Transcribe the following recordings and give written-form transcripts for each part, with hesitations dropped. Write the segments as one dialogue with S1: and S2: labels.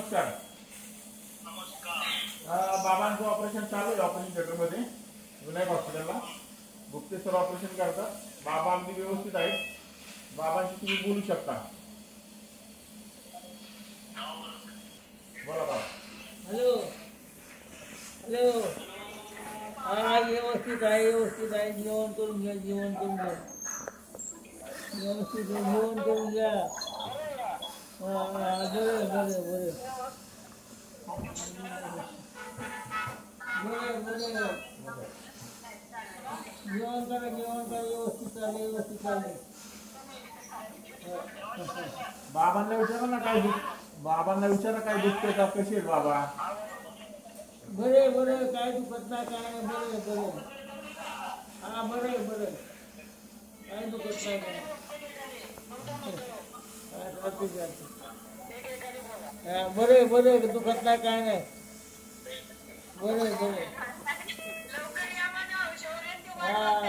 S1: नमस्कार. बाबांचं ऑपरेशन चालू आहे ऑपरेशन थिएटरमध्ये विनायक हॉस्पिटलला. गुप्तेश्वर ऑपरेशन करतात. बाबा अगदी व्यवस्थित आहेत. बाबांशी तुम्ही बोलू शकता. बोला बाबा.
S2: Hello hello. हा व्यवस्थित आहे जेवण करून घ्या व्यवस्थित जेवण करून घ्या. बरं जेवण करा व्यवस्थित चालेल.
S1: बाबांना विचारा ना काय काय दुखते का, कसे आहेत बाबा?
S2: बरे काय दुखत नाही काय नाही. बरे हा बरे काय दुखत नाही बरे दुखत नाही काय नाही. बरे हा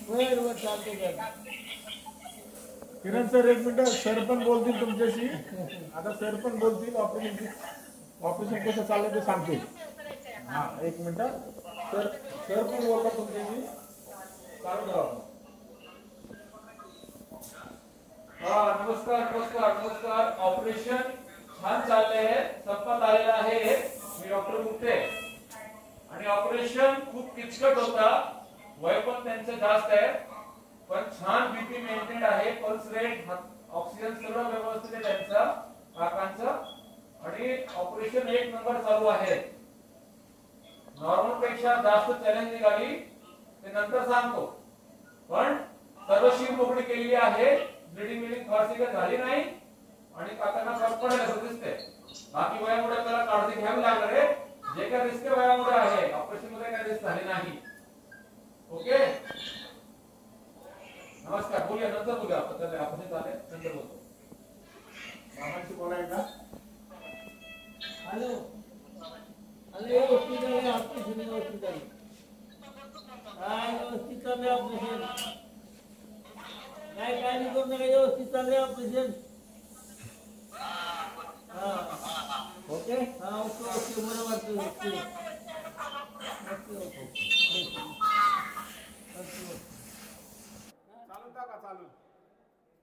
S2: बरं चालते.
S1: किरण सर एक मिनिट, सर पण बोलतील तुमच्याशी. आता सर पण बोलतील. ऑपरेशन कसं चाललं ते सांगतील. हा एक मिनिट. सर पण बोलतात तुमच्याशी. चालू ठेवा. नमस्कार. ऑपरेशन छान चालले आहे. संपत आलेलं आहे. मी डॉक्टर गुप्ते. आणि ऑपरेशन खूप किचकट होता. वय पण त्यांचं जास्त आहे, पण छान बीपी मेंटेन आहे. पल्स रेट, ऑक्सिजन सगळं व्यवस्थित आहे त्यांचं काकांचं. आणि ऑपरेशन एक नंबर चालू आहे. नॉर्मल पेक्षा जास्त चॅलेंजिंग आली ते नंतर सांगतो, पण सर्व शीर मोकळी केलेली आहे. ब्लिडिंग फारशी काही झाली नाही आणि काकांना फरक पडेल असं दिसतंय. बाकी वयामुळे त्याला काळजी घ्यावी लागणार आहे. जे काही रिस्क वयामुळे आहे, ऑपरेशन मध्ये काही रिस्क झाली नाही. ओके, नमस्कार. बोलूया नंतर बोलूया. आपण चालेल नंतर बोलतो. बाबांशी बोलायला.
S2: हॅलो व्यवस्थित चालले ऑपरेशन. काय काळजी करू नका. व्यवस्थित चालले ऑपरेशन.
S1: ओके
S2: बरोबर.
S1: चालू.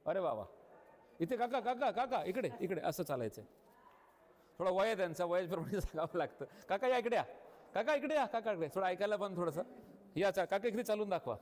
S3: अरे बाबा, इथे काका इकडे असं चालायचंय. थोडा वय आहे त्यांचा, वयाप्रमाणे सांगावं लागतं. काका या इकडे या. काका इकडे थोडं ऐकायला पण थोडंसं या. काका इकडे चालून दाखवा.